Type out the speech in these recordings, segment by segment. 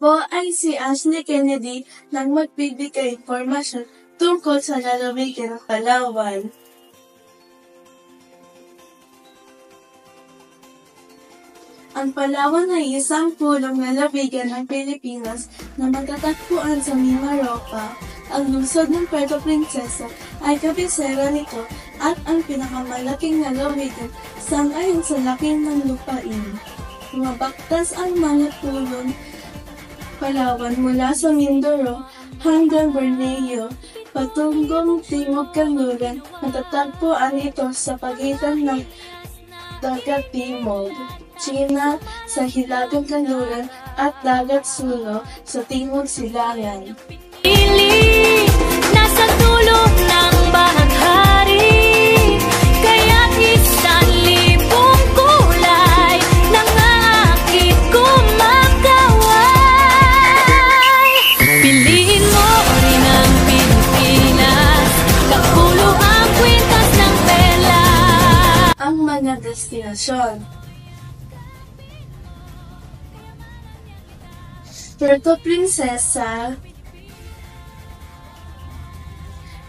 po ay si Ashley Kennedy nang magbibigay impormasyon tungkol sa lalawigan ng Palawan. Ang Palawan ay isang pulong lalawigan ng Pilipinas na matatagpuan sa Mimaropa. Ang lungsod ng Puerto Princesa ay kabisera nito at ang pinakamalaking lalawigan sangayon sa laki ng lupain. Lumabaktas ang mga pulong Palawan mula sa Mindoro hanggang Borneo, patungong Timog Kanluran. Matatagpuan ito sa pagitan ng Dagat Timog, China sa Hilagang Kanluran at Dagat Sulu sa Timog Silangan. Nasa tulog ng bahaghari, kaya't isang libong kulay nangangakit kumakaway. Piliin mo rin ang Pilipinas, kapulo ang kwintas ng pela. Ang mga destinasyon: Puerto Princesa,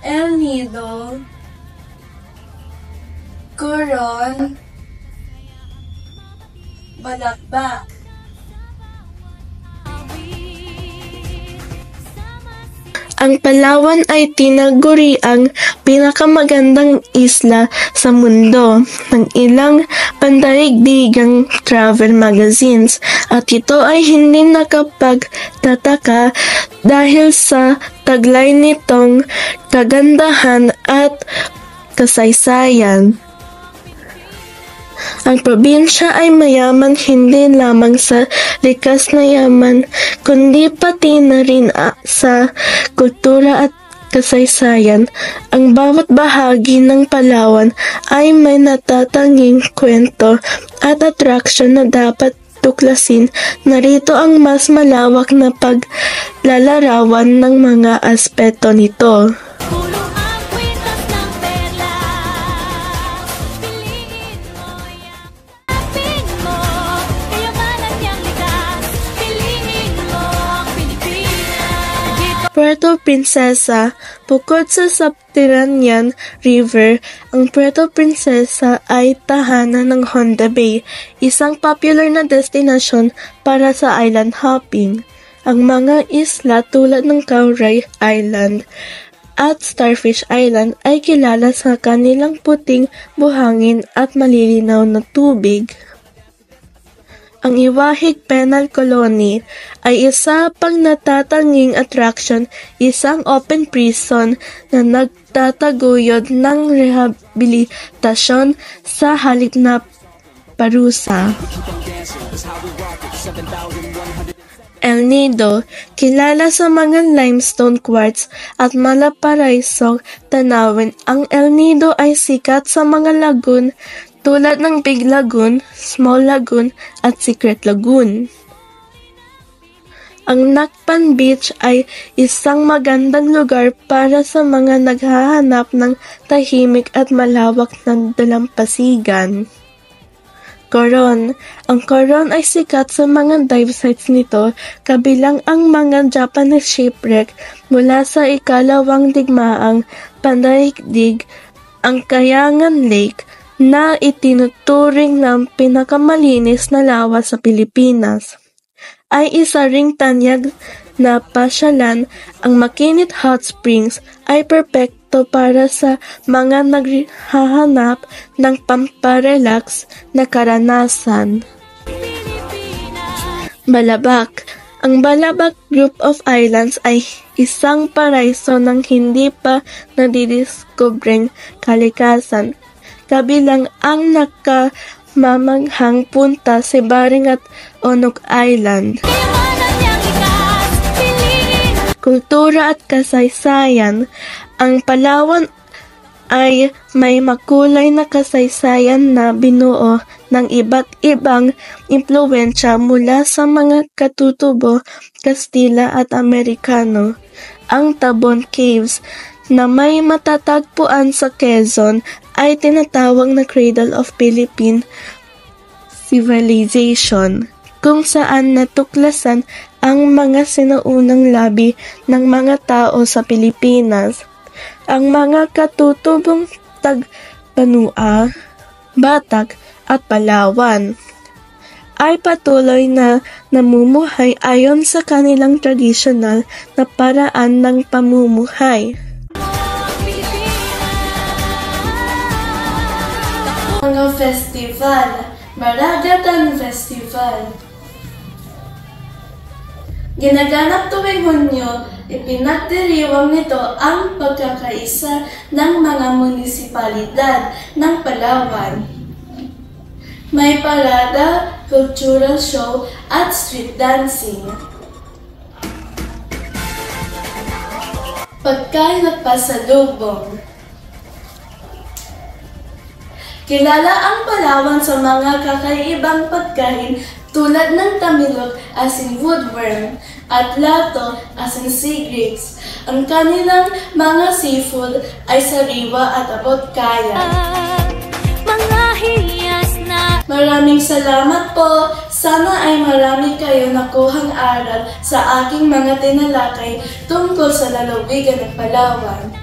El Nido, Coron, Balagbak. Ang Palawan ay tinaguri ang pinakamagandang isla sa mundo ng ilang pandaigdigang travel magazines at ito ay hindi nakapagtataka dahil sa taglay nitong kagandahan at kasaysayan. Ang probinsya ay mayaman hindi lamang sa likas na yaman, kundi pati na rin sa kultura at kasaysayan. Ang bawat bahagi ng Palawan ay may natatanging kwento at atraksyon na dapat tuklasin. Narito ang mas malawak na paglalarawan ng mga aspeto nito. Puerto Princesa. Bukod sa Subterranean River, ang Puerto Princesa ay tahanan ng Honda Bay, isang popular na destinasyon para sa island hopping. Ang mga isla tulad ng Cowray Island at Starfish Island ay kilala sa kanilang puting buhangin at malilinaw na tubig. Ang Iwahig Penal Colony ay isa pang natatanging attraction, isang open prison na nagtataguyod ng rehabilitasyon sa halip na parusa. El Nido, kilala sa mga limestone quartz at malaparaisong tanawin. Ang El Nido ay sikat sa mga lagoon tulad ng Big Lagoon, Small Lagoon at Secret Lagoon. Ang Nacpan Beach ay isang magandang lugar para sa mga naghahanap ng tahimik at malawak na dalampasigan. Coron. Ang Coron ay sikat sa mga dive sites nito, kabilang ang mga Japanese shipwreck mula sa ikalawang digmaang pandaigdig, ang Kayangan Lake, na itinuturing ng pinakamalinis na lawa sa Pilipinas, ay isa ring tanyag na pasyalan. Ang Makinit Hot Springs ay perpekto para sa mga naghahanap ng pamparelax na karanasan. Balabac. Ang Balabac Group of Islands ay isang paraiso ng hindi pa nadidiskubreng kalikasan, kabilang ang nakamamanghang punta si Baring at Onok Island. Kultura at kasaysayan. Ang Palawan ay may makulay na kasaysayan na binuo ng iba't ibang impluwensya mula sa mga katutubo, Kastila at Amerikano. Ang Tabon Caves na may matatagpuan sa Quezon ay tinatawag na Cradle of Philippine Civilization, kung saan natuklasan ang mga sinaunang labi ng mga tao sa Pilipinas. Ang mga katutubong Tagbanua, Batak at Palawan ay patuloy na namumuhay ayon sa kanilang tradisyonal na paraan ng pamumuhay. Mga festival, Maragatan Festival. Ginaganap tuwing Hunyo, ipinagdiriwang nito ang pagkakaisa ng mga munisipalidad ng Palawan. May parada, cultural show at street dancing. Pagkain at pasalubong. Kilala ang Palawan sa mga kakaibang pagkain tulad ng tamilok as in woodworm at lato as in sea grapes. Ang kanilang mga seafood ay sariwa at abot-kaya. Mga hiyas na Maraming salamat po. Sana ay marami kayo nakuhang aral sa aking mga tinalakay tungkol sa lalawigan ng Palawan.